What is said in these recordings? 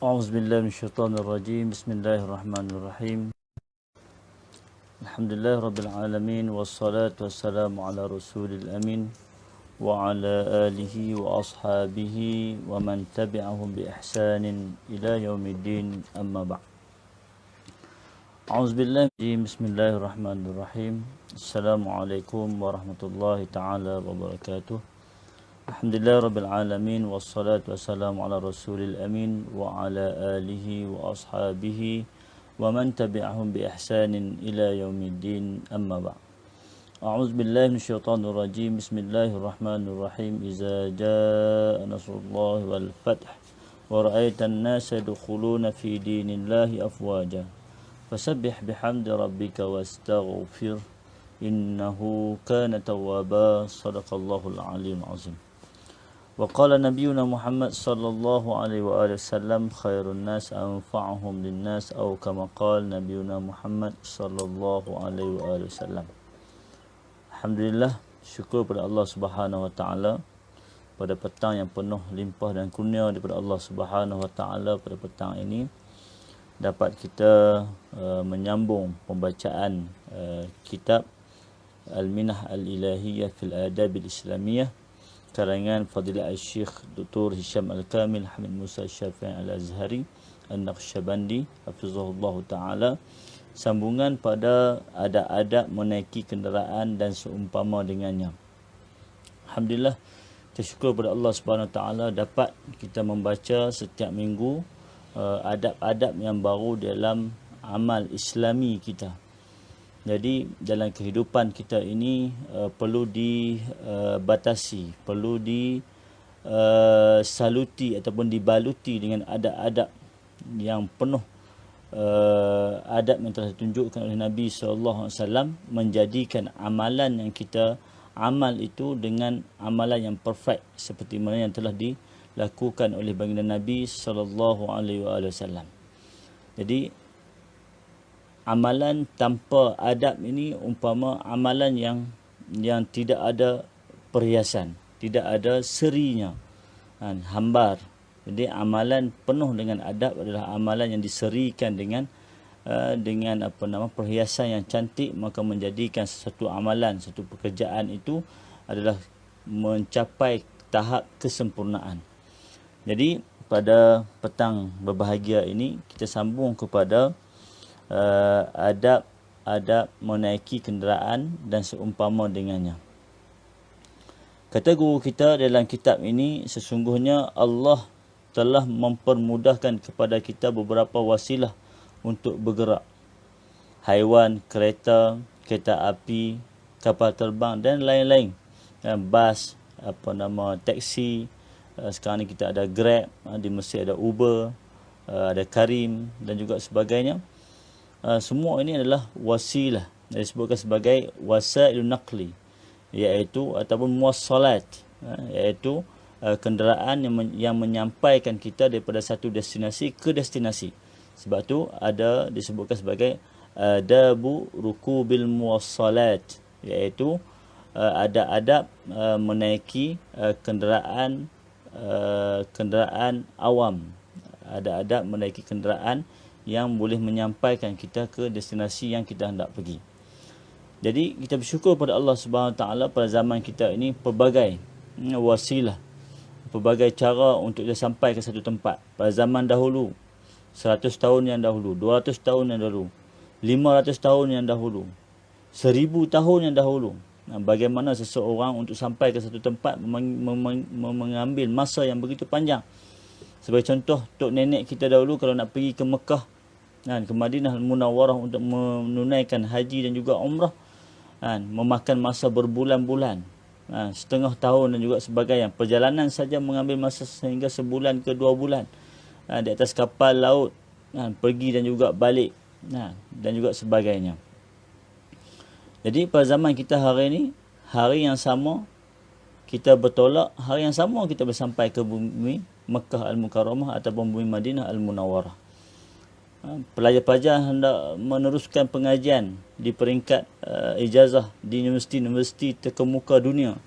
أعوذ بالله من الشيطان الرجيم. بسم الله الرحمن الرحيم. الحمد لله رب العالمين، والصلاة والسلام على رسول الأمين وعلى آله وأصحابه ومن تبعهم بإحسان إلى يوم الدين، أما بعد. أعوذ بالله من الرجيم. بسم الله الرحمن الرحيم. السلام عليكم ورحمة الله تعالى وبركاته. Alhamdulillah Rabbil Alamin, wassalatu wassalamu ala rasulil amin wa ala alihi wa ashabihi wa man tabi'ahum bi ihsanin ila yaumiddin, amma ba'd. A'udzu billahi minasyaitonir rajim. Bismillahirrahmanirrahim. Iza jaa nasrullahi wal fath wa ra'aitan nasa yadkhuluna fi dinillahi afwaja fasabbih bihamdi rabbika wastaghfir innahu kana tawwaba. Shadaqallahul aliyyul azim. وقال نبينا محمد صلى الله عليه وآله وسلم خير الناس أنفعهم للناس أو كما قال نبينا محمد صلى الله عليه وآله وسلم. Alhamdulillah, syukur pada Allah Subhanahu wa taala pada petang yang penuh limpah dan kurnia daripada Allah Subhanahu wa taala. Pada petang ini dapat kita menyambung pembacaan kitab Al-Minah Al-Ilahiyah fil Adab Al-Islamiyah karangan Fadilah Al-Syekh Dr. Hisham Al-Kamil Hamid Musa Syafi'i Al-Azhari An-Naqsyabandi hafizahullah ta'ala, sambungan pada adab-adab menaiki kenderaan dan seumpama dengannya. Alhamdulillah, tersyukur pada Allah Subhanahu Wa Taala dapat kita membaca setiap minggu adab-adab yang baru dalam amal Islami kita. Jadi dalam kehidupan kita ini perlu dibatasi, perlu disaluti ataupun dibaluti dengan adab-adab yang penuh adab yang telah ditunjukkan oleh Nabi SAW, menjadikan amalan yang kita amal itu dengan amalan yang perfect seperti mana yang telah dilakukan oleh baginda Nabi SAW. Jadi amalan tanpa adab ini umpama amalan yang tidak ada perhiasan, tidak ada serinya, hambar. Jadi amalan penuh dengan adab adalah amalan yang diserikan dengan perhiasan yang cantik, maka menjadikan sesuatu amalan, satu pekerjaan itu adalah mencapai tahap kesempurnaan. Jadi pada petang berbahagia ini kita sambung kepada adab menaiki kenderaan dan seumpama dengannya. Kata guru kita dalam kitab ini, sesungguhnya Allah telah mempermudahkan kepada kita beberapa wasilah untuk bergerak. Haiwan, kereta api, kapal terbang dan lain-lain. Bas, taksi. Sekarang ni kita ada Grab, di Mesir ada Uber, ada Karim dan juga sebagainya. Semua ini adalah wasilah, disebutkan sebagai wasailun naqli, iaitu ataupun muwassalat, iaitu kenderaan yang menyampaikan kita daripada satu destinasi ke destinasi. Sebab tu ada disebutkan sebagai adabu rukubil muwassalat, iaitu adab menaiki kenderaan awam, ada adab menaiki kenderaan yang boleh menyampaikan kita ke destinasi yang kita hendak pergi. Jadi kita bersyukur pada Allah Subhanahu Wa Taala pada zaman kita ini pelbagai wasilah, pelbagai cara untuk dia sampai ke satu tempat. Pada zaman dahulu, 100 tahun yang dahulu, 200 tahun yang dahulu, 500 tahun yang dahulu, 1000 tahun yang dahulu, bagaimana seseorang untuk sampai ke satu tempat mengambil masa yang begitu panjang. Sebagai contoh, tok nenek kita dahulu kalau nak pergi ke Mekah, ke Madinah Al-Munawwarah untuk menunaikan haji dan juga umrah, memakan masa berbulan-bulan, setengah tahun dan juga sebagainya. Perjalanan saja mengambil masa sehingga sebulan ke 2 bulan, di atas kapal laut, pergi dan juga balik, dan juga sebagainya. Jadi pada zaman kita hari ini, hari yang sama kita bertolak, hari yang sama kita bersampai ke bumi Mekah Al-Mukarramah ataupun bumi Madinah Al-Munawwarah. Pelajar-pelajar hendak meneruskan pengajian di peringkat ijazah di universiti-universiti terkemuka dunia.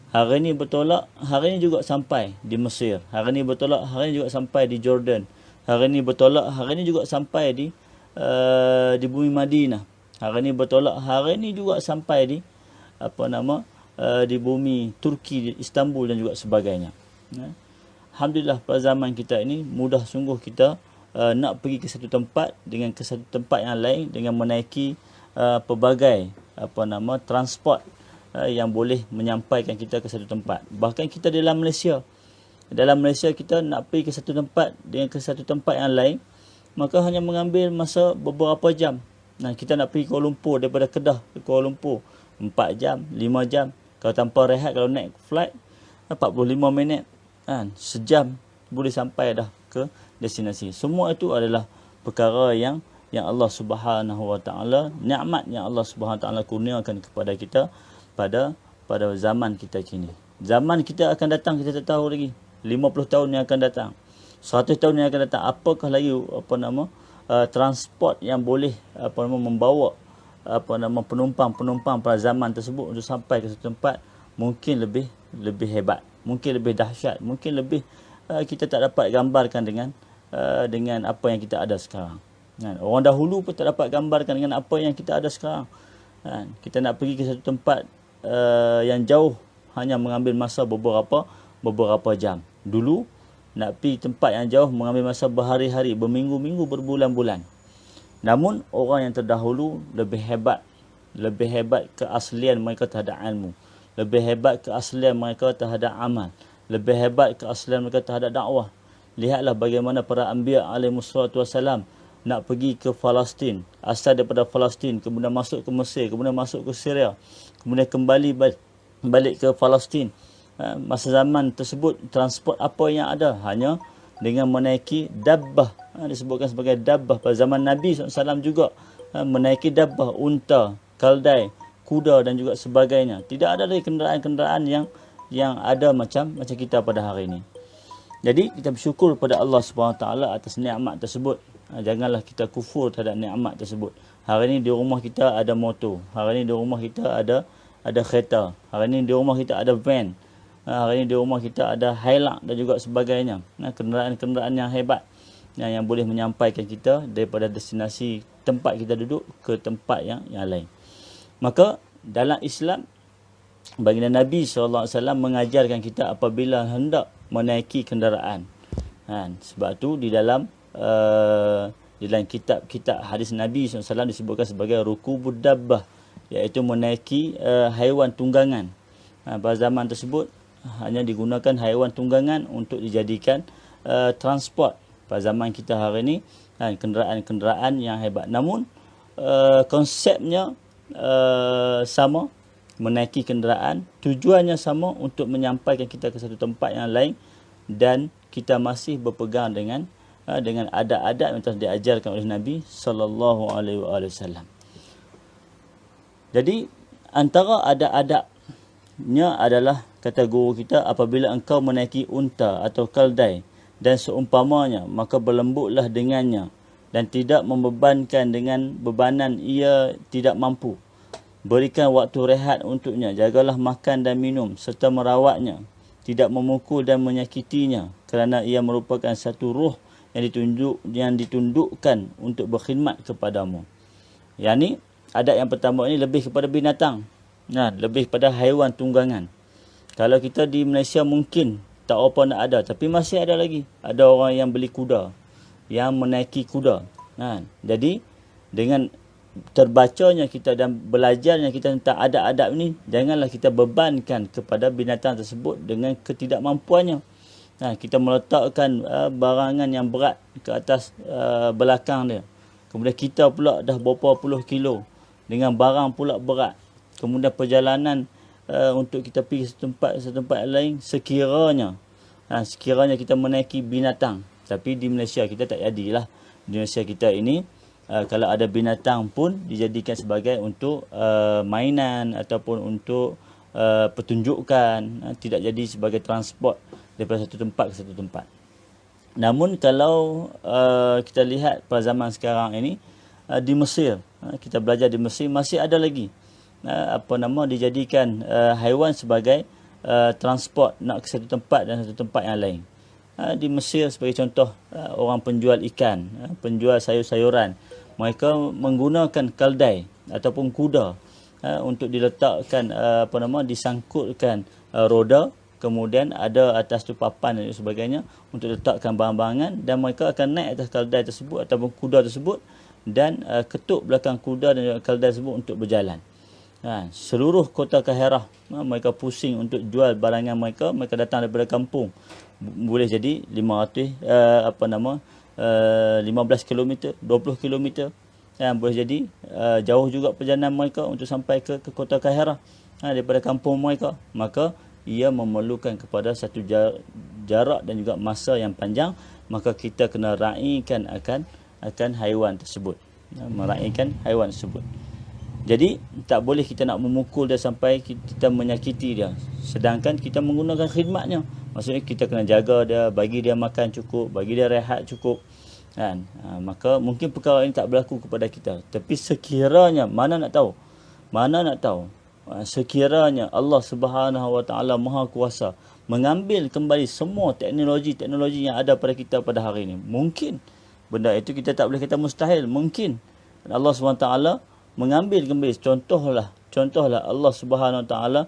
Hari ni bertolak, hari ni juga sampai di Mesir. Hari ni bertolak, hari ni juga sampai di Jordan. Hari ni bertolak, hari ni juga sampai di bumi Madinah. Hari ni bertolak, hari ni juga sampai di bumi Turki, di Istanbul dan juga sebagainya. Alhamdulillah pada zaman kita ini mudah sungguh kita nak pergi ke satu tempat dengan ke satu tempat yang lain dengan menaiki pelbagai transport yang boleh menyampaikan kita ke satu tempat. Bahkan kita dalam Malaysia kita nak pergi ke satu tempat dengan ke satu tempat yang lain, maka hanya mengambil masa beberapa jam. Nah, kita nak pergi Kuala Lumpur daripada Kedah ke Kuala Lumpur 4 jam, 5 jam. Kalau tanpa rehat, kalau naik flight 45 minit kan, sejam boleh sampai dah ke destinasi. Semua itu adalah perkara yang Allah Subhanahu Wa Taala, nikmat yang Allah Subhanahu Wa Taala kurniakan kepada kita pada zaman kita kini. Zaman kita akan datang kita tak tahu lagi. 50 tahun yang akan datang, 100 tahun yang akan datang, apakah lagi transport yang boleh membawa penumpang pada zaman tersebut untuk sampai ke satu tempat, mungkin lebih hebat, mungkin lebih dahsyat, mungkin lebih kita tak dapat gambarkan dengan apa yang kita ada sekarang. Orang dahulu pun tak dapat gambarkan dengan apa yang kita ada sekarang. Kita nak pergi ke satu tempat yang jauh hanya mengambil masa beberapa jam. Dulu nak pergi tempat yang jauh mengambil masa berhari-hari, berminggu-minggu, berbulan-bulan. Namun orang yang terdahulu lebih hebat keaslian mereka terhadap ilmu, lebih hebat keaslian mereka terhadap amal, lebih hebat keaslian mereka terhadap dakwah. Lihatlah bagaimana para anbiya alaihissalatu wassalam nak pergi ke Palestin, asal daripada Palestin, kemudian masuk ke Mesir, kemudian masuk ke Syria, kemudian kembali balik ke Palestin. Masa zaman tersebut transport apa yang ada? Hanya dengan menaiki dabbah. Disebutkan sebagai dabbah. Pada zaman Nabi SAW juga menaiki dabbah, unta, keldai, kuda dan juga sebagainya. Tidak ada lagi kenderaan-kenderaan yang ada macam kita pada hari ini. Jadi kita bersyukur pada Allah SWT atas nikmat tersebut. Janganlah kita kufur terhadap nikmat tersebut. Hari ini di rumah kita ada motor. Hari ini di rumah kita ada kereta. Hari ini di rumah kita ada van. Hari ini di rumah kita ada Hilux dan juga sebagainya. Kenderaan-kenderaan yang hebat yang boleh menyampaikan kita daripada destinasi tempat kita duduk ke tempat yang lain. Maka dalam Islam, baginda Nabi SAW mengajarkan kita apabila hendak menaiki kenderaan. Sebab tu di dalam kitab-kitab hadis Nabi SAW disebutkan sebagai rukubud dabbah, iaitu menaiki haiwan tunggangan. Pada zaman tersebut hanya digunakan haiwan tunggangan untuk dijadikan transport. Pada zaman kita hari ini kenderaan-kenderaan yang hebat. Namun konsepnya sama, menaiki kenderaan, tujuannya sama untuk menyampaikan kita ke satu tempat yang lain, dan kita masih berpegang dengan adab-adab yang telah diajarkan oleh Nabi sallallahu alaihi wasallam. Jadi antara adab-adabnya adalah, kata guru kita, apabila engkau menaiki unta atau keldai dan seumpamanya, maka berlembutlah dengannya dan tidak membebankan dengan bebanan ia tidak mampu. Berikan waktu rehat untuknya, jagalah makan dan minum serta merawatnya, tidak memukul dan menyakitinya, kerana ia merupakan satu ruh yang ditundukkan untuk berkhidmat kepadamu. Yang ni, adab yang pertama ini lebih kepada binatang, lebih pada haiwan tunggangan. Kalau kita di Malaysia mungkin tak apa nak ada, tapi masih ada lagi. Ada orang yang beli kuda, yang menaiki kuda. Jadi dengan terbacanya kita dan belajarnya kita tentang adab-adab ini, janganlah kita bebankan kepada binatang tersebut dengan ketidakmampuannya. Kita meletakkan barangan yang berat ke atas belakang dia. Kemudian kita pula dah berapa puluh kilo dengan barang pula berat. Kemudian perjalanan untuk kita pergi satu tempat lain, sekiranya kita menaiki binatang. Tapi di Malaysia kita tak jadilah. Di Malaysia kita ini kalau ada binatang pun dijadikan sebagai untuk mainan ataupun untuk pertunjukan, tidak jadi sebagai transport daripada satu tempat ke satu tempat. Namun kalau kita lihat pada zaman sekarang ini, di Mesir, kita belajar di Mesir, masih ada lagi dijadikan haiwan sebagai transport nak ke satu tempat dan satu tempat yang lain. Di Mesir sebagai contoh, orang penjual ikan, penjual sayur-sayuran, mereka menggunakan keldai ataupun kuda untuk diletakkan disangkutkan roda, kemudian ada atas tu papan dan sebagainya untuk letakkan barang-barangan, dan mereka akan naik atas keldai tersebut ataupun kuda tersebut dan ketuk belakang kuda dan keldai tersebut untuk berjalan. Seluruh kota Kahirah mereka pusing untuk jual barangan mereka. Mereka datang daripada kampung, boleh jadi 15 km, 20 km, boleh jadi jauh juga perjalanan mereka untuk sampai ke kota Kahirah daripada kampung mereka. Maka ia memerlukan kepada satu jarak dan juga masa yang panjang. Maka kita kena raikan akan haiwan tersebut, meraihkan haiwan tersebut. Jadi tak boleh kita nak memukul dia sampai kita menyakiti dia, sedangkan kita menggunakan khidmatnya. Maksudnya kita kena jaga dia, bagi dia makan cukup, bagi dia rehat cukup, kan? Maka mungkin perkara ini tak berlaku kepada kita, tapi sekiranya, mana nak tahu, sekiranya Allah Subhanahu Wa Taala Maha Kuasa mengambil kembali semua teknologi yang ada pada kita pada hari ini, mungkin benda itu kita tak boleh kata mustahil, mungkin Allah Subhanahu Wa Taala mengambil kembali. Contohlah Allah Subhanahu Wa Taala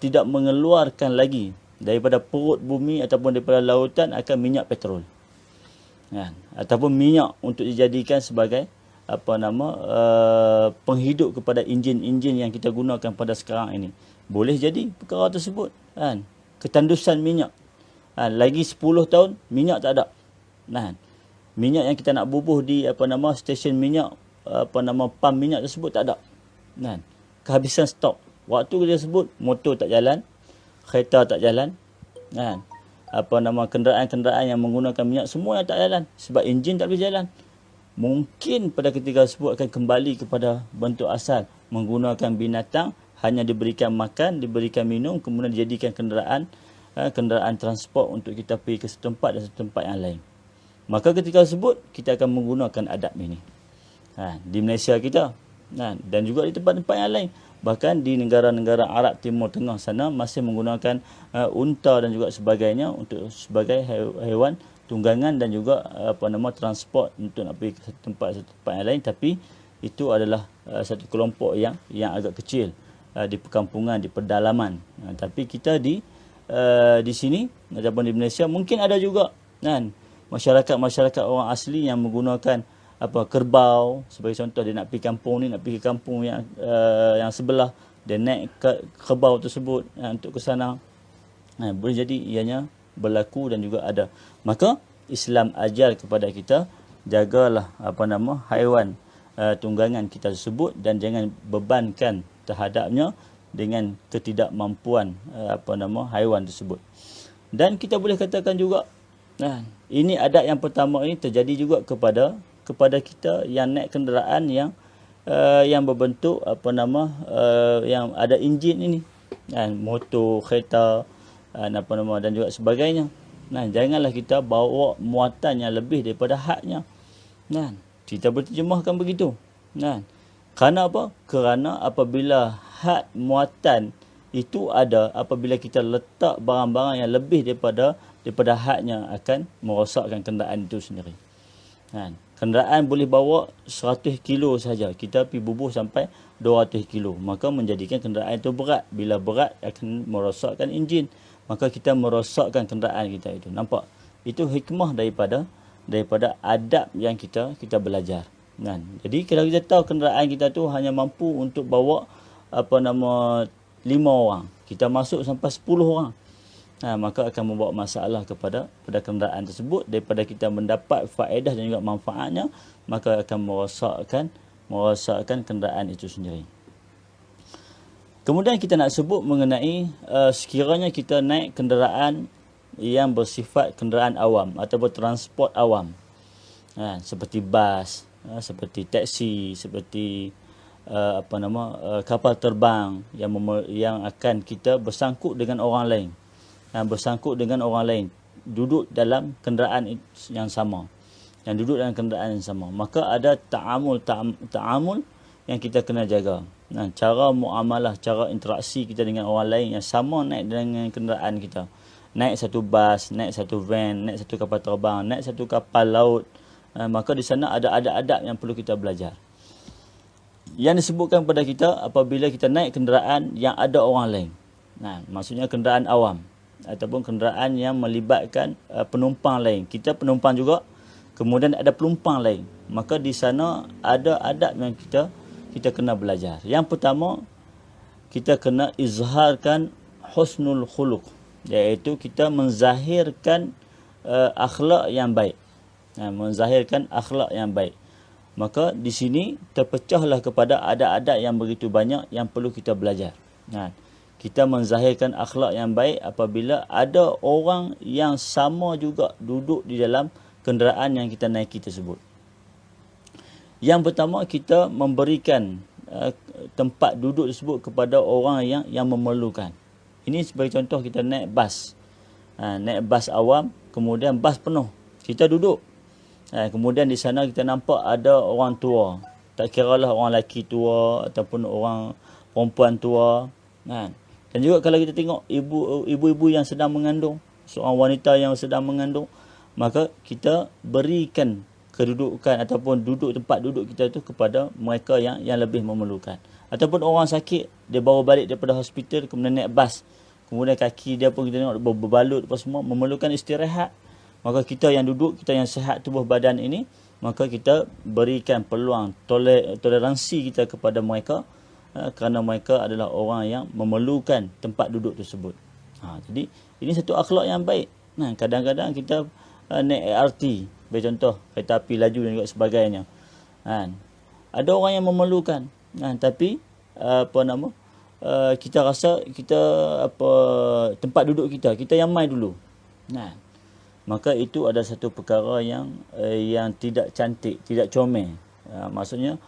tidak mengeluarkan lagi daripada perut bumi ataupun daripada lautan akan minyak petrol, ataupun minyak untuk dijadikan sebagai penghidup kepada enjin-enjin yang kita gunakan pada sekarang ini. Boleh jadi perkara tersebut, ketandusan minyak, lagi 10 tahun minyak tak ada, minyak yang kita nak bubuh di stesen minyak, pam minyak tersebut tak ada, kehabisan stok. Waktu dia sebut motor tak jalan, kereta tak jalan, kenderaan-kenderaan yang menggunakan minyak semua yang tak jalan sebab enjin tak boleh jalan. Mungkin pada ketika tersebut akan kembali kepada bentuk asal, menggunakan binatang, hanya diberikan makan, diberikan minum, kemudian dijadikan kenderaan transport untuk kita pergi ke satu tempat dan satu tempat yang lain. Maka ketika tersebut kita akan menggunakan adab ini di Malaysia kita, dan juga di tempat-tempat yang lain. Bahkan di negara-negara Arab Timur Tengah sana masih menggunakan unta dan juga sebagainya untuk sebagai haiwan tunggangan dan juga transport untuk nak pergi ke satu tempat yang lain. Tapi itu adalah satu kelompok yang agak kecil di perkampungan, di pedalaman. Tapi kita di sini ataupun di Malaysia mungkin ada juga masyarakat orang asli yang menggunakan kerbau sebagai contoh. Dia nak pergi kampung ni, nak pergi kampung yang sebelah, dia naik ke kerbau tersebut untuk ke sana. Boleh jadi ianya berlaku dan juga ada. Maka Islam ajar kepada kita, jagalah haiwan tunggangan kita tersebut dan jangan bebankan terhadapnya dengan ketidakmampuan haiwan tersebut. Dan kita boleh katakan juga, ini adab yang pertama ini terjadi juga kepada kita yang naik kenderaan yang berbentuk yang ada enjin ini, motor, kereta, dan juga sebagainya. Janganlah kita bawa muatan yang lebih daripada hadnya. Kita berterjemahkan begitu. Kerana apa? Kerana apabila had muatan itu ada, apabila kita letak barang-barang yang lebih daripada hadnya, akan merosakkan kenderaan itu sendiri. Kenderaan boleh bawa 100 kilo saja, kita pergi bubuh sampai 200 kilo, maka menjadikan kenderaan itu berat. Bila berat akan merosakkan enjin, maka kita merosakkan kenderaan kita itu. Nampak? Itu hikmah daripada adab yang kita belajar. Jadi kalau kita tahu kenderaan kita tu hanya mampu untuk bawa 5 orang, kita masuk sampai 10 orang, maka akan membawa masalah kepada kenderaan tersebut. Daripada kita mendapat faedah dan juga manfaatnya, maka akan merosakkan kenderaan itu sendiri. Kemudian kita nak sebut mengenai sekiranya kita naik kenderaan yang bersifat kenderaan awam ataupun transport awam, seperti bas, seperti taksi, seperti kapal terbang yang akan kita bersangkut dengan orang lain, duduk dalam kenderaan yang sama, maka ada ta'amul yang kita kena jaga. Cara muamalah, cara interaksi kita dengan orang lain yang sama naik dengan kenderaan kita. Naik satu bas, naik satu van, naik satu kapal terbang, naik satu kapal laut. Maka di sana ada adab-adab yang perlu kita belajar. Yang disebutkan kepada kita apabila kita naik kenderaan yang ada orang lain. Maksudnya kenderaan awam ataupun kenderaan yang melibatkan penumpang lain. Kita penumpang juga, kemudian ada penumpang lain. Maka di sana ada adab yang kita kena belajar. Yang pertama, kita kena izharkan husnul khuluq, iaitu kita menzahirkan akhlak yang baik. Menzahirkan akhlak yang baik. Maka di sini terpecahlah kepada adab-adab yang begitu banyak yang perlu kita belajar. Kita menzahirkan akhlak yang baik apabila ada orang yang sama juga duduk di dalam kenderaan yang kita naiki tersebut. Yang pertama, kita memberikan tempat duduk tersebut kepada orang yang memerlukan. Ini sebagai contoh, kita naik bas. Naik bas awam, kemudian bas penuh. Kita duduk. Kemudian di sana kita nampak ada orang tua. Tak kiralah orang lelaki tua ataupun orang perempuan tua. Dan juga kalau kita tengok ibu-ibu yang sedang mengandung, seorang wanita yang sedang mengandung, maka kita berikan kedudukan ataupun tempat duduk kita tu kepada mereka yang lebih memerlukan. Ataupun orang sakit, dia bawa balik daripada hospital, kemudian naik bas, kemudian kaki dia pun kita tengok berbalut apa semua, memerlukan istirahat. Maka kita yang duduk, kita yang sihat tubuh badan ini, maka kita berikan peluang toleransi kita kepada mereka, kerana mereka adalah orang yang memerlukan tempat duduk tersebut. Jadi ini satu akhlak yang baik. Kadang-kadang kita naik LRT, bagi contoh kereta api laju dan juga sebagainya. Ada orang yang memerlukan, tapi kita rasa kita tempat duduk kita yang mai dulu. Maka itu ada satu perkara yang tidak cantik, tidak comel. Maksudnya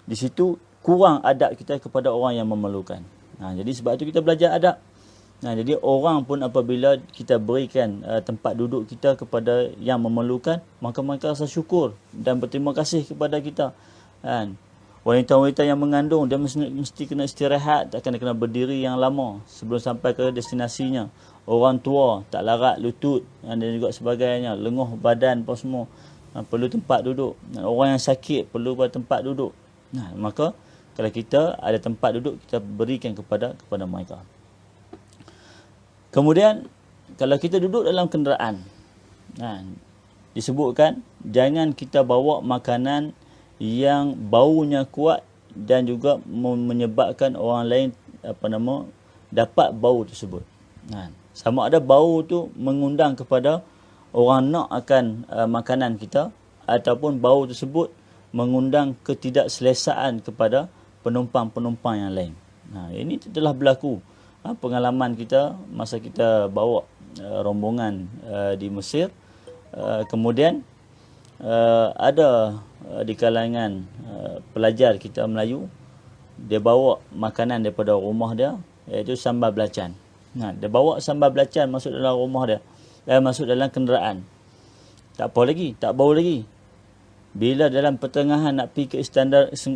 di situ kurang adab kita kepada orang yang memerlukan. Jadi sebab itu kita belajar adab. Jadi orang pun apabila kita berikan tempat duduk kita kepada yang memerlukan, maka mereka rasa syukur dan berterima kasih kepada kita. Wanita-wanita yang mengandung, dia mesti kena istirahat, tak kena berdiri yang lama sebelum sampai ke destinasinya. Orang tua tak larat lutut dan juga sebagainya, lenguh badan apa semua, perlu tempat duduk. Orang yang sakit perlu tempat duduk. Maka kalau kita ada tempat duduk, kita berikan kepada mereka. Kemudian kalau kita duduk dalam kenderaan, disebutkan jangan kita bawa makanan yang baunya kuat dan juga menyebabkan orang lain dapat bau tersebut. Sama ada bau tu mengundang kepada orang nak akan makanan kita, ataupun bau tersebut mengundang ketidakselesaan kepada penumpang-penumpang yang lain. Ini telah berlaku. Pengalaman kita masa kita bawa rombongan di Mesir. Kemudian ada di kalangan pelajar kita Melayu, dia bawa makanan daripada rumah dia, iaitu sambal belacan. Dia bawa sambal belacan masuk dalam rumah dia, masuk dalam kenderaan. Tak apa lagi, tak bau lagi. Bila dalam pertengahan nak pergi ke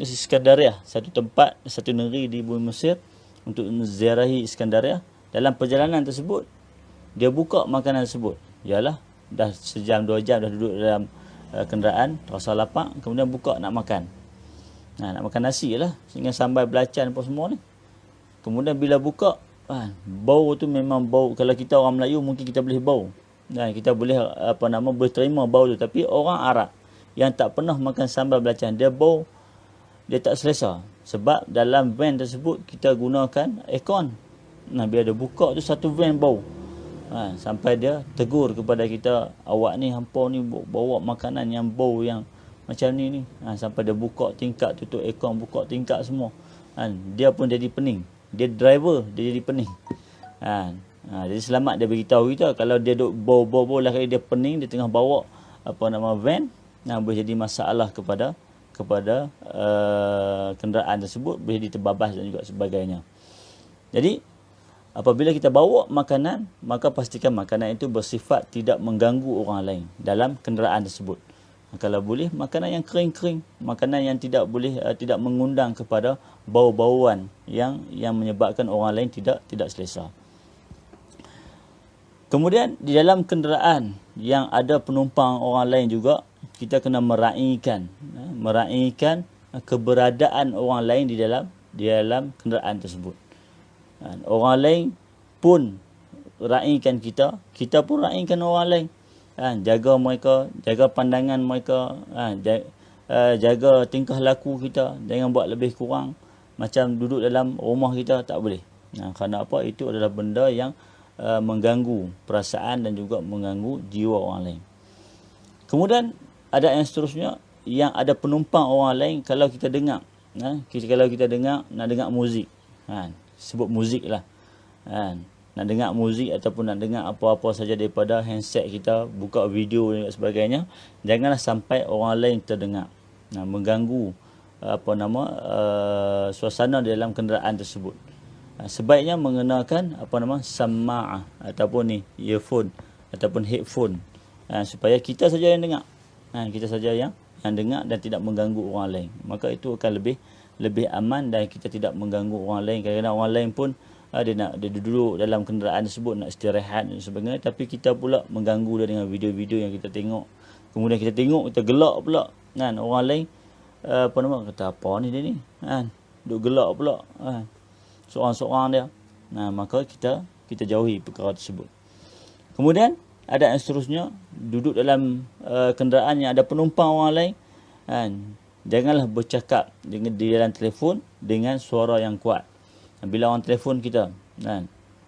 Iskandariah, satu tempat, satu negeri di bumi Mesir, untuk menziarahi Iskandariah, dalam perjalanan tersebut dia buka makanan tersebut. Yalah, dah sejam 2 jam dah duduk dalam kenderaan, rasa lapar, kemudian buka nak makan. Nak makan nasi lah dengan sambal belacan apa semua ni. Kemudian bila buka, bau tu memang bau. Kalau kita orang Melayu mungkin kita boleh bau. Kita boleh boleh terima bau tu, tapi orang Arab yang tak pernah makan sambal belacan, dia bau, dia tak selesa. Sebab dalam van tersebut kita gunakan aircon. Bila dia buka tu satu van bau. Sampai dia tegur kepada kita, awak ni hampa ni bawa makanan yang bau yang macam ni. Sampai dia buka tingkap, tutup aircon, buka tingkap semua. Dia pun jadi pening. Dia driver, dia jadi pening. Jadi selamat dia beritahu kita, kalau dia duk bau-bau lah, kali dia pening, dia tengah bawa van, boleh jadi masalah kepada kenderaan tersebut, boleh diterbabas dan juga sebagainya. Jadi apabila kita bawa makanan, maka pastikan makanan itu bersifat tidak mengganggu orang lain dalam kenderaan tersebut. Kalau boleh, makanan yang kering-kering, makanan yang tidak boleh tidak mengundang kepada bau-bauan yang menyebabkan orang lain tidak selesa. Kemudian di dalam kenderaan yang ada penumpang orang lain juga, kita kena meraihkan keberadaan orang lain di dalam kenderaan tersebut. Orang lain pun raihkan kita, kita pun raihkan orang lain. Jaga mereka, jaga pandangan mereka, jaga tingkah laku kita, jangan buat lebih kurang macam duduk dalam rumah kita, tak boleh. Kerana apa? Itu adalah benda yang mengganggu perasaan dan juga mengganggu jiwa orang lain. Kemudian ada yang seterusnya, yang ada penumpang orang lain, kalau kita dengar, kalau kita dengar, nak dengar muzik, sebut muzik lah, nak dengar muzik ataupun nak dengar apa-apa saja daripada handset kita, buka video dan sebagainya, janganlah sampai orang lain terdengar, mengganggu suasana dalam kenderaan tersebut. Sebaiknya mengenakan sama'ah ataupun earphone ataupun headphone, supaya kita saja yang dengar, kita saja yang dengar dan tidak mengganggu orang lain. Maka itu akan lebih aman dan kita tidak mengganggu orang lain. Kadang-kadang orang lain pun dia duduk dalam kenderaan tersebut nak istirahat dan sebagainya, tapi kita pula mengganggu dia dengan video-video yang kita tengok. Kemudian kita tengok, kita gelak pula, orang lain kata apa ni dia ni, duk gelak pula, seorang-seorang dia. Maka kita jauhi perkara tersebut. Kemudian ada yang seterusnya, duduk dalam kenderaan yang ada penumpang orang lain, janganlah bercakap di dalam telefon dengan suara yang kuat. Bila orang telefon kita,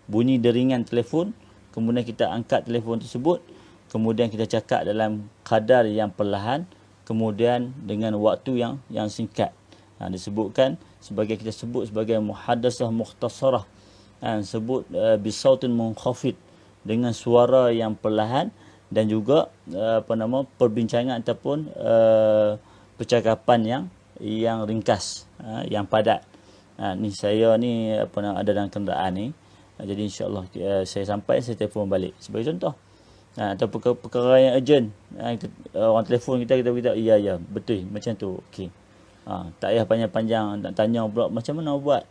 bunyi deringan telefon, kemudian kita angkat telefon tersebut, kemudian kita cakap dalam kadar yang perlahan, kemudian dengan waktu yang singkat. Disebutkan kita sebut sebagai muhadasah mukhtasarah, sebut bisautin munkhafid, dengan suara yang perlahan, dan juga perbincangan ataupun percakapan yang ringkas, yang padat. Ni saya ni ada dalam kenderaan ni, jadi insya-Allah saya sampai, saya telefon balik sebagai contoh. Atau perkara yang urgent, orang telefon kita beritahu, ya betul macam tu, okey. Tak payah panjang-panjang nak tanya pula macam mana buat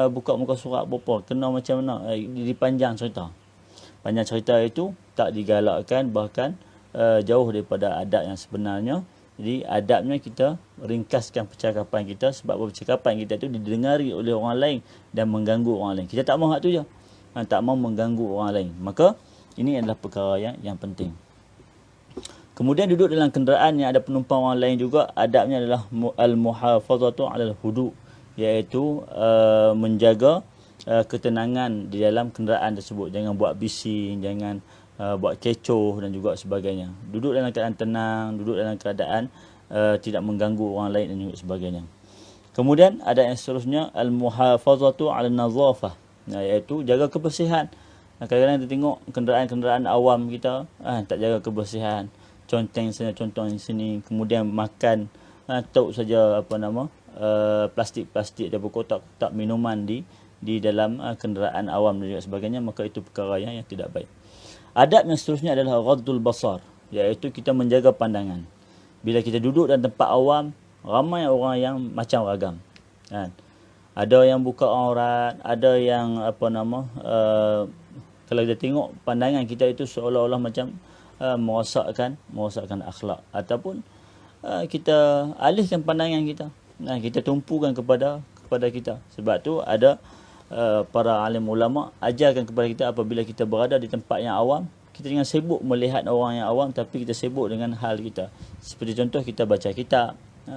buka muka surat berapa, kena macam mana, dipanjang cerita. Panjang cerita itu tak digalakkan, bahkan jauh daripada adab yang sebenarnya. Jadi adabnya kita ringkaskan percakapan kita, sebab percakapan kita itu didengari oleh orang lain dan mengganggu orang lain. Kita tak mahu hak tu je, tak mahu mengganggu orang lain. Maka ini adalah perkara yang penting. Kemudian duduk dalam kenderaan yang ada penumpang orang lain juga, adabnya adalah al-muhafazatu 'alal hudu, iaitu menjaga ketenangan di dalam kenderaan tersebut. Jangan buat bising, jangan buat kecoh dan juga sebagainya. Duduk dalam keadaan tenang, duduk dalam keadaan tidak mengganggu orang lain dan juga sebagainya. Kemudian ada yang seterusnya, al-muhafazatu 'alan nazafah, iaitu jaga kebersihan. Kadang-kadang kita tengok kenderaan-kenderaan awam kita tak jaga kebersihan, conteng sana conteng sini, kemudian makan tauk saja plastik-plastik ataupun kotak-kotak minuman di dalam kenderaan awam dan juga sebagainya. Maka itu perkara yang tidak baik. Adab yang seterusnya adalah ghaddul basar, iaitu kita menjaga pandangan. Bila kita duduk dalam tempat awam, ramai orang yang macam ragam, ada yang buka aurat, ada yang kalau kita tengok pandangan kita itu seolah-olah macam merosakkan akhlak, ataupun kita alihkan pandangan kita, kita tumpukan kepada kita. Sebab tu ada para alim ulama ajarkan kepada kita, apabila kita berada di tempat yang awam, kita jangan sibuk melihat orang yang awam, tapi kita sibuk dengan hal kita. Seperti contoh, kita baca kitab,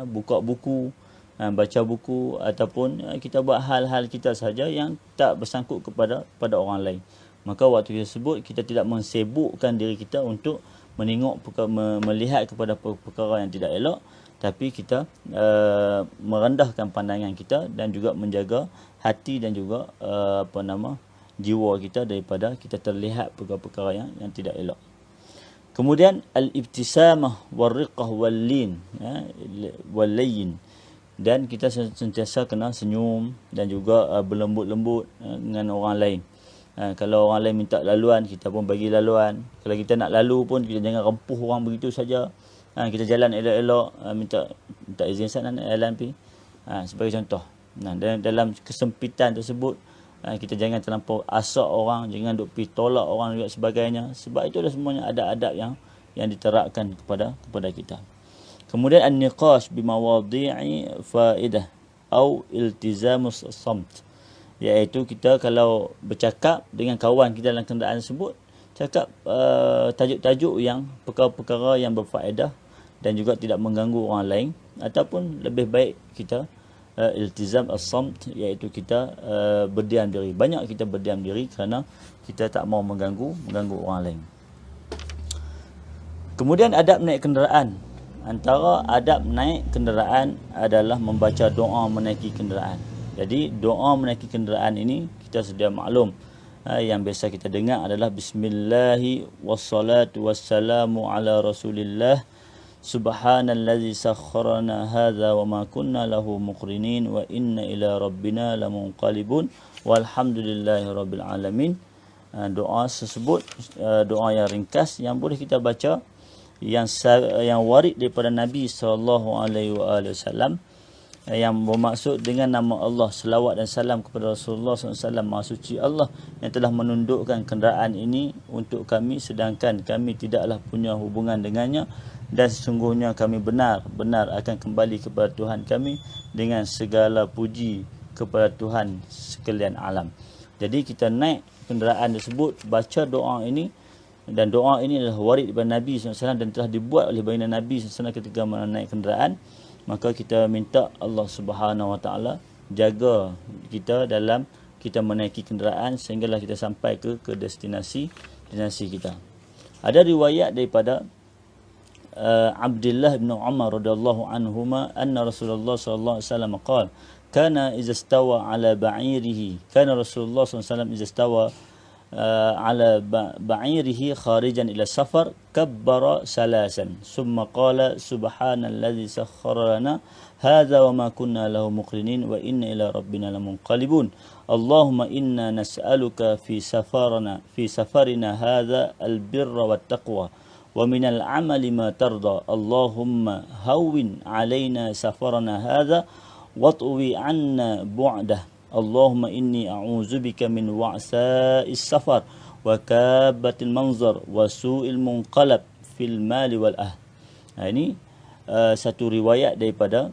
buka buku, baca buku, ataupun kita buat hal-hal kita saja yang tak bersangkut kepada orang lain. Maka waktu tersebut kita tidak mensibukkan diri kita untuk melihat kepada perkara yang tidak elok, tapi kita merendahkan pandangan kita dan juga menjaga hati dan juga jiwa kita daripada kita terlihat perkara-perkara yang tidak elok. Kemudian al-ibtisamah wal-riqah wal-lin, wal-layyin, dan kita sentiasa kena senyum dan juga berlembut-lembut dengan orang lain. Kalau orang lain minta laluan, kita pun bagi laluan. Kalau kita nak lalu pun, kita jangan rempuh orang begitu saja. kita jalan elok-elok, minta izin sana jalan pi. Sebagai contoh. Dalam kesempitan tersebut, kita jangan terlampau asak orang, jangan duk pi tolak orang dan sebagainya. Sebab itu dah semuanya ada adab yang diterapkan kepada kita. Kemudian an-niqash bi mawadhi'i faedah atau iltizamus samt, iaitu kita kalau bercakap dengan kawan kita dalam kenderaan tersebut, cakap tajuk-tajuk yang perkara-perkara yang berfaedah dan juga tidak mengganggu orang lain, ataupun lebih baik kita iltizam as-samt, iaitu kita berdiam diri. Banyak kita berdiam diri kerana kita tak mau mengganggu orang lain. Kemudian adab naik kenderaan. Antara adab naik kenderaan adalah membaca doa menaiki kenderaan. Jadi doa menaiki kenderaan ini kita sudah maklum. Yang biasa kita dengar adalah Bismillahi wassalatu wassalamu ala rasulillah Subhanallazi sakharana hadza wa ma kunna lahu muqrinin wa inna ila rabbina lamunqalibun walhamdulillahi rabbil alamin. Doa tersebut doa yang ringkas yang boleh kita baca, yang warid daripada Nabi SAW, yang bermaksud dengan nama Allah, selawat dan salam kepada Rasulullah SAW, Maha Suci Allah yang telah menundukkan kenderaan ini untuk kami, sedangkan kami tidaklah punya hubungan dengannya, dan sesungguhnya kami benar akan kembali kepada Tuhan kami dengan segala puji kepada Tuhan sekalian alam. Jadi kita naik kenderaan tersebut, baca doa ini, dan doa ini adalah warid daripada Nabi SAW dan telah dibuat oleh baginda Nabi SAW ketika menaik kenderaan. Maka kita minta Allah Subhanahu Wa Taala jaga kita dalam kita menaiki kenderaan sehinggalah kita sampai ke destinasi kita. Ada riwayat daripada Abdullah bin Umar radhiyallahu anhuma anna Rasulullah sallallahu alaihi wasallam qala kana idza stawa ala ba'irihi, kana Rasulullah sallallahu alaihi wasallam idza stawa على بعيره خارجا إلى السفر كبر ثلاثا ثم قال سبحان الذي سخر لنا هذا وما كنا له مقرنين وإن إلى ربنا لمنقلبون اللهم إنا نسألك في سفرنا هذا البر والتقوى ومن العمل ما ترضى اللهم هون علينا سفرنا هذا واطوي عنا بعده اللهم إني أعوذ بك من وعثاء السفر وكابة المنظر وسوء المنقلب في المال والأهل. Ini satu riwayat daripada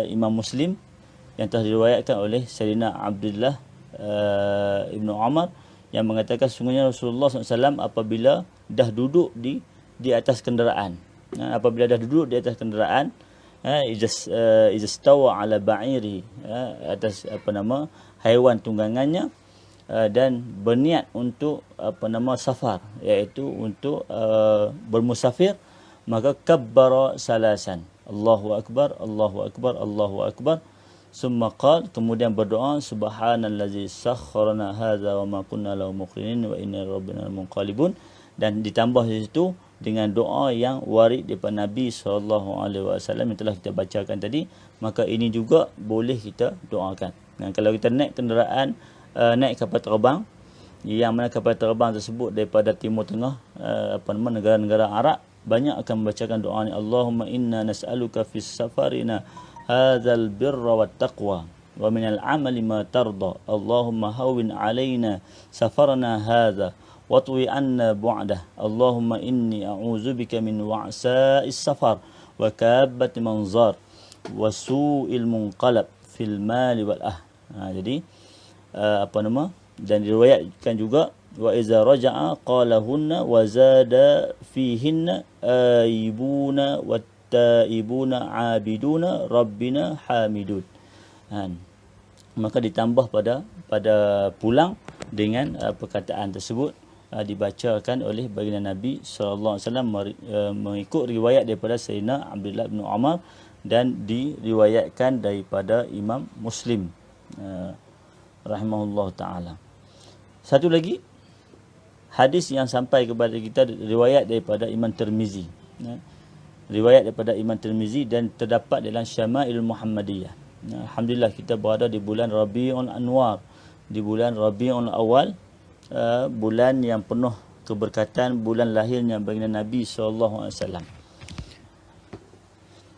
Imam Muslim yang telah diriwayatkan oleh Sayyidina Abdullah Ibn Umar yang mengatakan sungguhnya Rasulullah SAW apabila dah duduk di atas kenderaan, izastawa ala ba'iri, atas haiwan tunggangannya, dan berniat untuk safar, iaitu untuk bermusafir, maka kabbara salasan, Allahu akbar, Allahu akbar, Allahu akbar, summa qala, kemudian berdoa subhanallazi sakharana hadza wa ma kunna lahu muqrinin wa inna rabbina lamunqalibun, dan ditambah di situ dengan doa yang warid daripada Nabi SAW yang telah kita bacakan tadi. Maka ini juga boleh kita doakan. Dan kalau kita naik kenderaan, naik kapal terbang, yang mana kapal terbang tersebut daripada Timur Tengah, negara-negara Arab, banyak akan membacakan doa ni, Allahumma inna nas'aluka fis safarina hadzal birra wat taqwa wa minal amali ma tarda Allahumma hawwin alaina safarana hadza watwi anna bu'dah Allahumma inni a'udzubika min wa'sa'is safar wa kabbati manzar wa su'il munqalab fil mali wal jadi dan diriwayatkan juga wa iza raja'a qalahunna wa zada fihinna aibuna wattaibuna abiduna rabbina hamidun. Maka ditambah pada pulang dengan perkataan tersebut dibacakan oleh baginda Nabi sallallahu alaihi wasallam mengikut riwayat daripada Sayyidina Abdullah bin Umar dan diriwayatkan daripada Imam Muslim rahimahullah taala. Satu lagi hadis yang sampai kepada kita riwayat daripada Imam Tirmizi. Riwayat daripada Imam Tirmizi dan terdapat dalam Syama'il Muhammadiyah. Alhamdulillah kita berada di bulan Rabiul Anwar, di bulan Rabiul Awal, bulan yang penuh keberkatan, bulan lahirnya baginda Nabi SAW.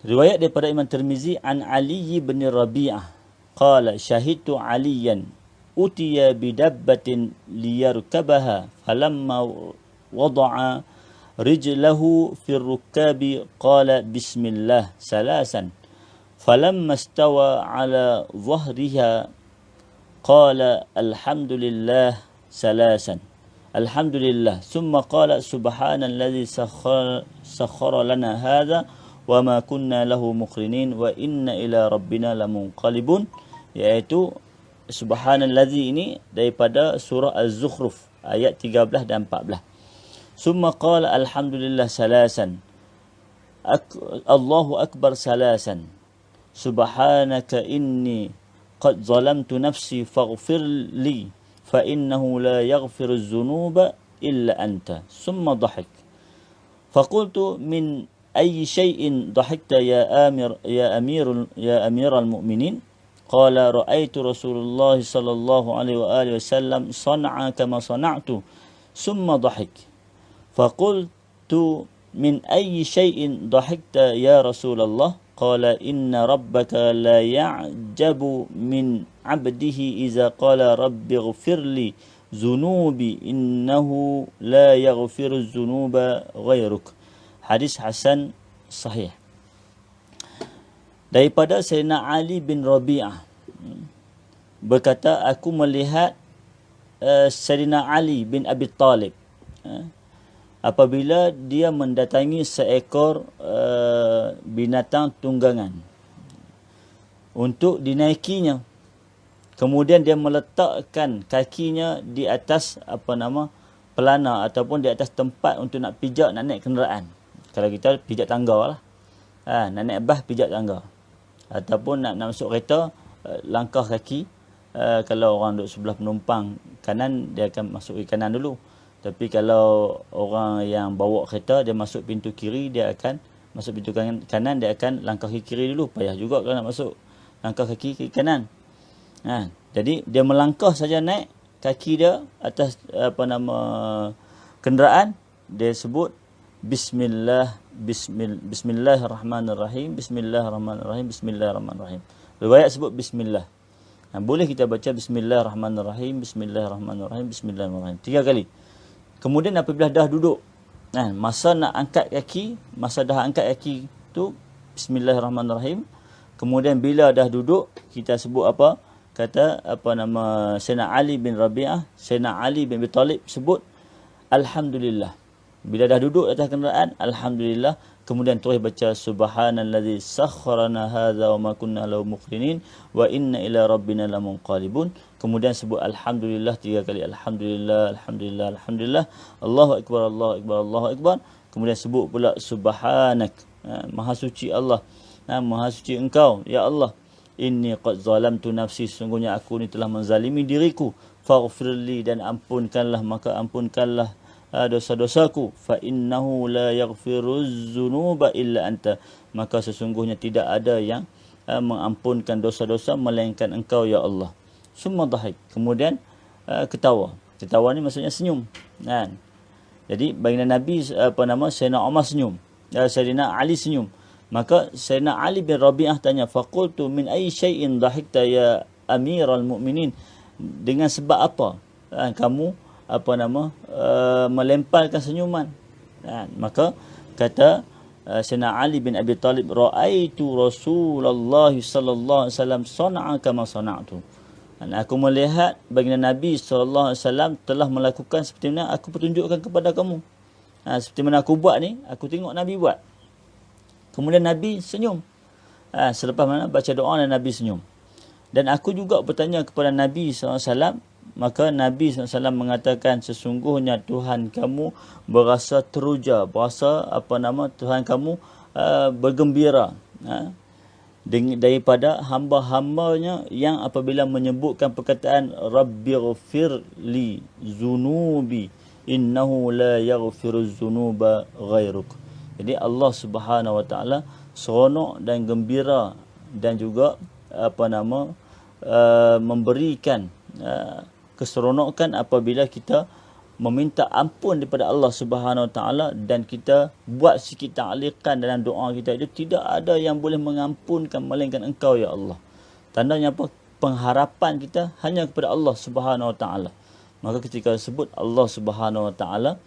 Riwayat daripada Imam Tirmizi an Ali bin Rabi'ah qala syahidtu Aliyan utiya bidabbatin liyarkabaha falamma wada'a rijlahu fi rukabi qala bismillah salasan falamma istawa ala dhahriha qala alhamdulillah salasan alhamdulillah thumma qala subhanalladzi sakhkhara lana hadha wa ma kunna lahu muqrinin wa inna ila rabbina lamunqalibun, iaitu subhanallazi ini daripada surah Az-Zukhruf ayat 13 dan 14. Summa qala alhamdulillah salasan Allahu akbar salasan subhanaka inni qad zalamtu nafsi faghfir li fa innahu la yaghfiru adh-dhunuba illa anta. Summa dhahik faqultu min ayyi shay'in dhahikta ya amiral mu'minin qala ra'aitu Rasulullah sallallahu alaihi wa alihi wasallam sana'a kama sana'tu summa dhahik faqultu min ayyi shay'in dhahikta ya Rasulullah qala inna rabbaka la ya'jabu min 'abdihi idza qala rabbi ighfirli dhunubi innahu la yaghfiru dhunuba ghairuk. Hadis hasan sahih. Daripada Sayyidina Ali bin Rabi'ah berkata, aku melihat Sayyidina Ali bin Abi Talib apabila dia mendatangi seekor binatang tunggangan untuk dinaikinya. Kemudian dia meletakkan kakinya di atas pelana ataupun di atas tempat untuk nak pijak, nak naik kenderaan. Kalau kita pijak tangga lah. Nak naik bas pijak tangga. Ataupun nak masuk kereta, langkah kaki. Kalau orang duduk sebelah penumpang kanan, dia akan masuk ke kanan dulu. Tapi kalau orang yang bawa kereta, dia masuk pintu kiri, dia akan masuk pintu kanan, dia akan langkah ke kiri dulu. Payah juga kalau nak masuk langkah kaki ke kanan. Jadi dia melangkah saja naik kaki dia atas kenderaan, dia sebut Bismillahirrahmanirrahim, Bismillahirrahmanirrahim, Bismillahirrahmanirrahim. Riwayat sebut Bismillah. Boleh kita baca Bismillahirrahmanirrahim, Bismillahirrahmanirrahim, Bismillahirrahmanirrahim 3 kali. Kemudian apabila dah duduk, masa nak angkat kaki, masa dah angkat kaki tu Bismillahirrahmanirrahim. Kemudian bila dah duduk, kita sebut apa? Kata Sayyidina Ali bin Rabi'ah, Sayyidina Ali bin Abi Talib sebut alhamdulillah. Bila dah duduk atas kenderaan, alhamdulillah. Kemudian terus baca subhanallazi sakhkharana hadza wa ma kunna lahu muqrinin wa inna ila rabbina lamunqalibun. Kemudian sebut alhamdulillah 3 kali. Alhamdulillah, alhamdulillah, alhamdulillah. Allahu akbar, Allahu akbar, Allahu akbar. Kemudian sebut pula subhanak, maha suci Allah, maha suci engkau ya Allah. Inni qad zalamtu nafsi, sesungguhnya aku ni telah menzalimi diriku. Faghfirli, dan ampunkanlah, maka ampunkanlah dosa-dosaku. Fa innahu la yaghfiruz dzunuba illa anta, maka sesungguhnya tidak ada yang mengampunkan dosa-dosa melainkan engkau ya Allah. Summa dhahik, kemudian ketawa. Ketawa ni maksudnya senyum. Jadi baginda Nabi Sayyidina Umar senyum, Sayyidina Ali senyum. Maka Sayyidina Ali bin Rabi'ah tanya, faqultu min ayyi syai'in dhahikta ya amiral mu'minin, dengan sebab apa kamu melemparkan senyuman? Maka kata Sayyidina Ali bin Abi Talib, ra'aitu Rasulullah sallallahu alaihi wasallam sana'a kama sana'tu. Aku melihat baginda Nabi sallallahu alaihi wasallam telah melakukan seperti mana aku pertunjukkan kepada kamu. Seperti mana aku buat ni, aku tengok Nabi buat. Kemudian Nabi senyum. Selepas mana baca doa dan Nabi senyum. Dan aku juga bertanya kepada Nabi SAW, maka Nabi SAW mengatakan, sesungguhnya Tuhan kamu berasa teruja, berasa Tuhan kamu bergembira daripada hamba-hambanya yang apabila menyebutkan perkataan Rabbighfirli zunubi innahu la yaghfiruz zunuba ghairuk. Jadi Allah Subhanahu wa taala seronok dan gembira dan juga memberikan keseronokan apabila kita meminta ampun daripada Allah Subhanahu Wa Taala, dan kita buat sikit ta'liqan dalam doa kita itu, tidak ada yang boleh mengampunkan melainkan Engkau ya Allah. Tandanya apa? Pengharapan kita hanya kepada Allah Subhanahu Wa Taala. Maka ketika sebut Allah Subhanahu Wa Taala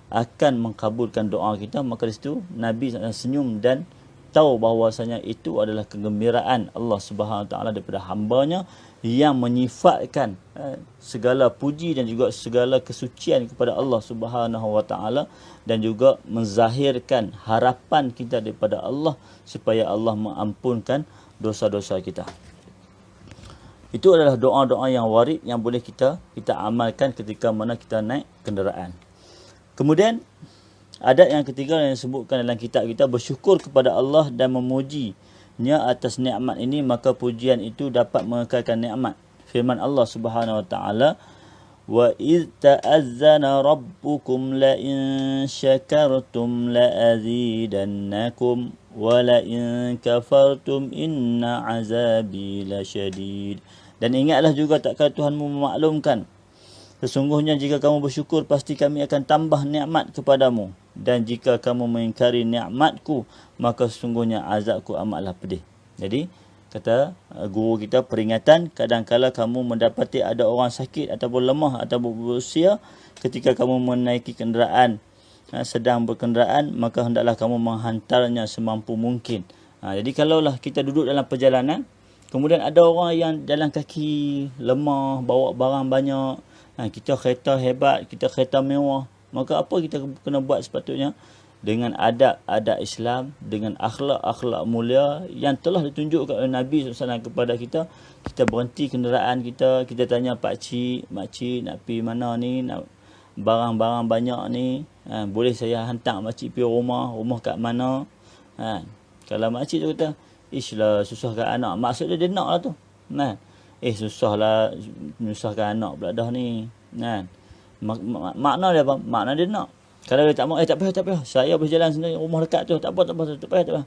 akan mengkabulkan doa kita, maka di situ Nabi senyum dan tahu bahawasanya itu adalah kegembiraan Allah Subhanahu Wa Taala daripada hamba-Nya yang menyifatkan segala puji dan juga segala kesucian kepada Allah Subhanahu Wa Taala, dan juga menzahirkan harapan kita daripada Allah supaya Allah mengampunkan dosa-dosa kita. Itu adalah doa-doa yang warid yang boleh kita amalkan ketika mana kita naik kenderaan. Kemudian adat yang ketiga yang disebutkan dalam kitab kita, bersyukur kepada Allah dan memujinya atas nikmat ini, maka pujian itu dapat mengekalkan nikmat. Firman Allah Subhanahu Wa Taala, wa idh ta'azzana rabbukum la in syakartum la azidannakum wa la in kafartum inna azabi lasyadid. Dan ingatlah juga tak kala Tuhanmu memaklumkan, sesungguhnya jika kamu bersyukur, pasti kami akan tambah nikmat kepadamu. Dan jika kamu mengingkari nikmatku, maka sesungguhnya azabku amatlah pedih. Jadi, kata guru kita, peringatan, kadangkala kamu mendapati ada orang sakit ataupun lemah ataupun berusia, ketika kamu menaiki kenderaan, sedang berkenderaan, maka hendaklah kamu menghantarnya semampu mungkin. Jadi, kalaulah kita duduk dalam perjalanan, kemudian ada orang yang jalan kaki, lemah, bawa barang banyak, kita kereta hebat, kita kereta mewah, maka apa kita kena buat sepatutnya? Dengan adab-adab Islam, dengan akhlak-akhlak mulia yang telah ditunjukkan oleh Nabi SAW kepada kita. Kita berhenti kenderaan kita, kita tanya pakcik, makcik nak pergi mana ni, nak barang-barang banyak ni, boleh saya hantar makcik pergi rumah kat mana? Kalau makcik tu kata, ish lah, susahkan anak, maksud dia nak lah tu. Susahlah, menyusahkan anak pula dah ni. Makna dia apa? Makna dia nak. Kalau dia tak mau, tak payah. Saya berjalan sendiri, rumah dekat tu, tak payah.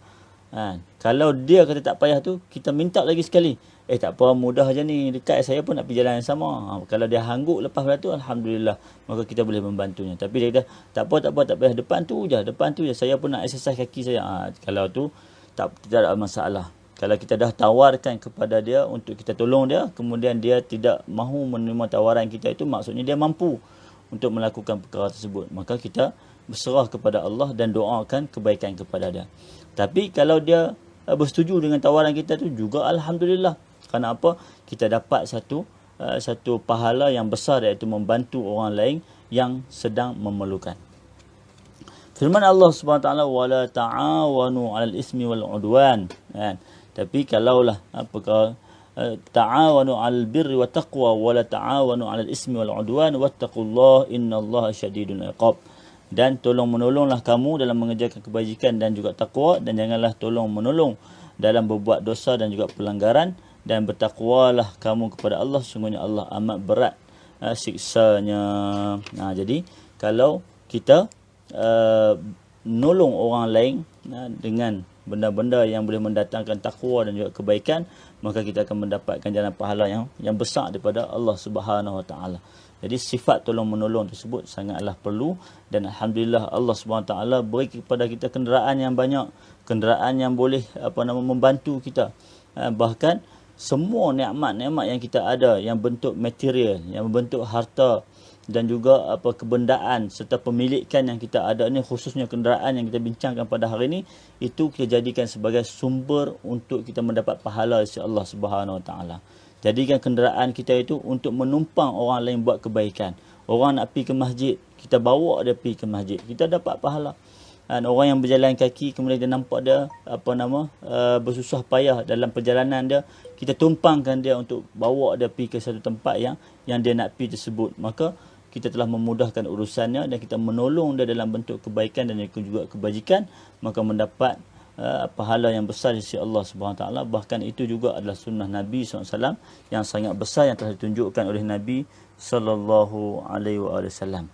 Kalau dia kata tak payah tu, kita minta lagi sekali. Tak apa, mudah je ni, dekat saya pun nak pergi jalan yang sama. Kalau dia hangguk lepas pada tu, alhamdulillah, maka kita boleh membantunya. Tapi dia kata, tak payah, depan tu je, saya pun nak exercise kaki saya. Kalau tu, tidak ada masalah. Kalau kita dah tawarkan kepada dia untuk kita tolong dia, kemudian dia tidak mahu menerima tawaran kita, itu maksudnya dia mampu untuk melakukan perkara tersebut. Maka kita berserah kepada Allah dan doakan kebaikan kepada dia. Tapi kalau dia bersetuju dengan tawaran kita tu juga alhamdulillah. Kerana apa? Kita dapat satu pahala yang besar, iaitu membantu orang lain yang sedang memerlukan. Firman Allah Subhanahu Wa Taala, wala ta'awanu 'alal ismi wal 'udwan. Tapi kalaulah ta'awanu 'alal birri wat taqwa wala ta'awanu 'alal ismi wal 'udwan wattaqullaha innallaha syadidul 'iqab. Dan tolong-menolonglah kamu dalam mengerjakan kebajikan dan juga takwa, dan janganlah tolong-menolong dalam berbuat dosa dan juga pelanggaran, dan bertakwalah kamu kepada Allah, sungguhnya Allah amat berat siksanya. Jadi kalau kita nolong orang lain dengan benda-benda yang boleh mendatangkan takwa dan juga kebaikan, maka kita akan mendapatkan jalan pahala yang besar daripada Allah Subhanahu Wa Taala. Jadi sifat tolong-menolong tersebut sangatlah perlu, dan alhamdulillah Allah Subhanahu Wa Taala beri kepada kita kenderaan yang banyak, kenderaan yang boleh membantu kita. Bahkan semua nikmat-nikmat yang kita ada, yang bentuk material, yang bentuk harta dan juga kebendaan serta pemilikan yang kita ada ni, khususnya kenderaan yang kita bincangkan pada hari ini, itu kita jadikan sebagai sumber untuk kita mendapat pahala dari Allah Subhanahu Wa Taala. Jadikan kenderaan kita itu untuk menumpang orang lain buat kebaikan. Orang nak pergi ke masjid, kita bawa dia pergi ke masjid, kita dapat pahala. Dan orang yang berjalan kaki, kemudian dia nampak dia bersusah payah dalam perjalanan dia, kita tumpangkan dia untuk bawa dia pergi ke satu tempat yang dia nak pergi tersebut, maka kita telah memudahkan urusannya dan kita menolong dia dalam bentuk kebaikan dan juga kebajikan, maka mendapat pahala yang besar di sisi Allah Subhanahu Wa Taala. Bahkan itu juga adalah sunnah Nabi SAW yang sangat besar yang telah ditunjukkan oleh Nabi SAW.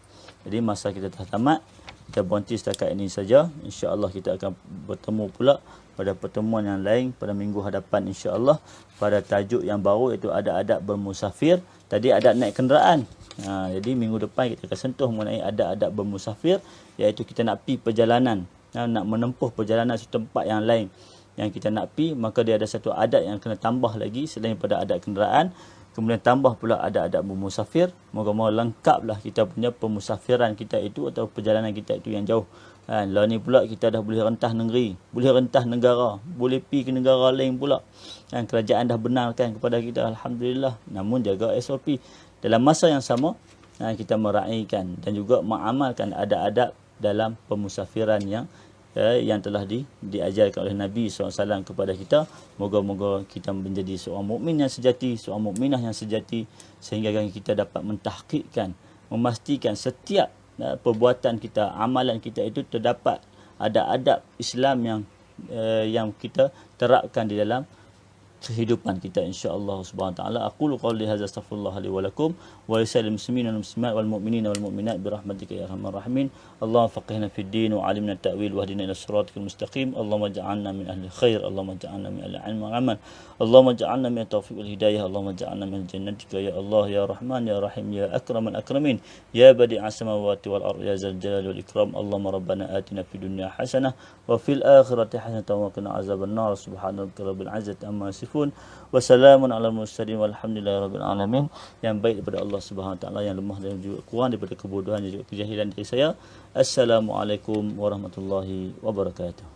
Jadi masa kita telah tamat, kita berhenti setakat ini saja. InsyaAllah kita akan bertemu pula pada pertemuan yang lain pada minggu hadapan, insyaAllah, pada tajuk yang baru, iaitu adab-adab bermusafir. Tadi adab naik kenderaan, Jadi minggu depan kita akan sentuh mengenai adab-adab bermusafir, iaitu kita nak pi perjalanan, nak menempuh perjalanan satu tempat yang lain yang kita nak pi, maka dia ada satu adab yang kena tambah lagi selain daripada adab kenderaan. Kemudian tambah pula adab-adab bermusafir. Moga-moga lengkaplah kita punya pemusafiran kita itu atau perjalanan kita itu yang jauh. Lah ni pula kita dah boleh rentah negeri, boleh rentah negara, boleh pi ke negara lain pula. Kerajaan dah benarkan kepada kita, alhamdulillah. Namun jaga SOP. Dalam masa yang sama, kita meraihkan dan juga mengamalkan adab-adab dalam pemusafiran yang telah diajarkan oleh Nabi SAW kepada kita. Moga-moga kita menjadi seorang mukmin yang sejati, seorang mukminah yang sejati, sehingga kita dapat mentahqiqkan, memastikan setiap perbuatan kita, amalan kita itu terdapat adab-adab Islam yang kita terapkan di dalam kehidupan kita, insya-Allah Subhanahu wa taala. Aqulu qawli hadza astaghfirullah li wa lakum wa lisairil muslimin wal muslimat wal mu'minina wal mu'minat bi rahmatika ya arhamar rahimin. Allahumma faqihna fid din wa 'allimna at-ta'wil wahdina ila siratal mustaqim. Allahumma ij'alna min ahli khair, Allahumma ij'alna min ahli ilm wal amal, Allahumma ij'alna min taufiq wal hidayah, Allahumma ij'alna min jannatika ya Allah ya Rahman ya Rahim ya akramal akramin ya badi'as samawati wal ardh ya zal jalali wal ikram. Allahumma rabbana atina fid dunya hasanah wa fil akhirati hasanah wa qina azaban nar. Subhana rabbika rabbil izzati amma yasifun wa salamun alal mursalin walhamdulillahi rabbil alamin. Yang baik daripada Allah Subhanahu wa taala, yang lemah dan juga kurang daripada kebodohan dan juga kejahilan dari saya. Assalamualaikum warahmatullahi wabarakatuh.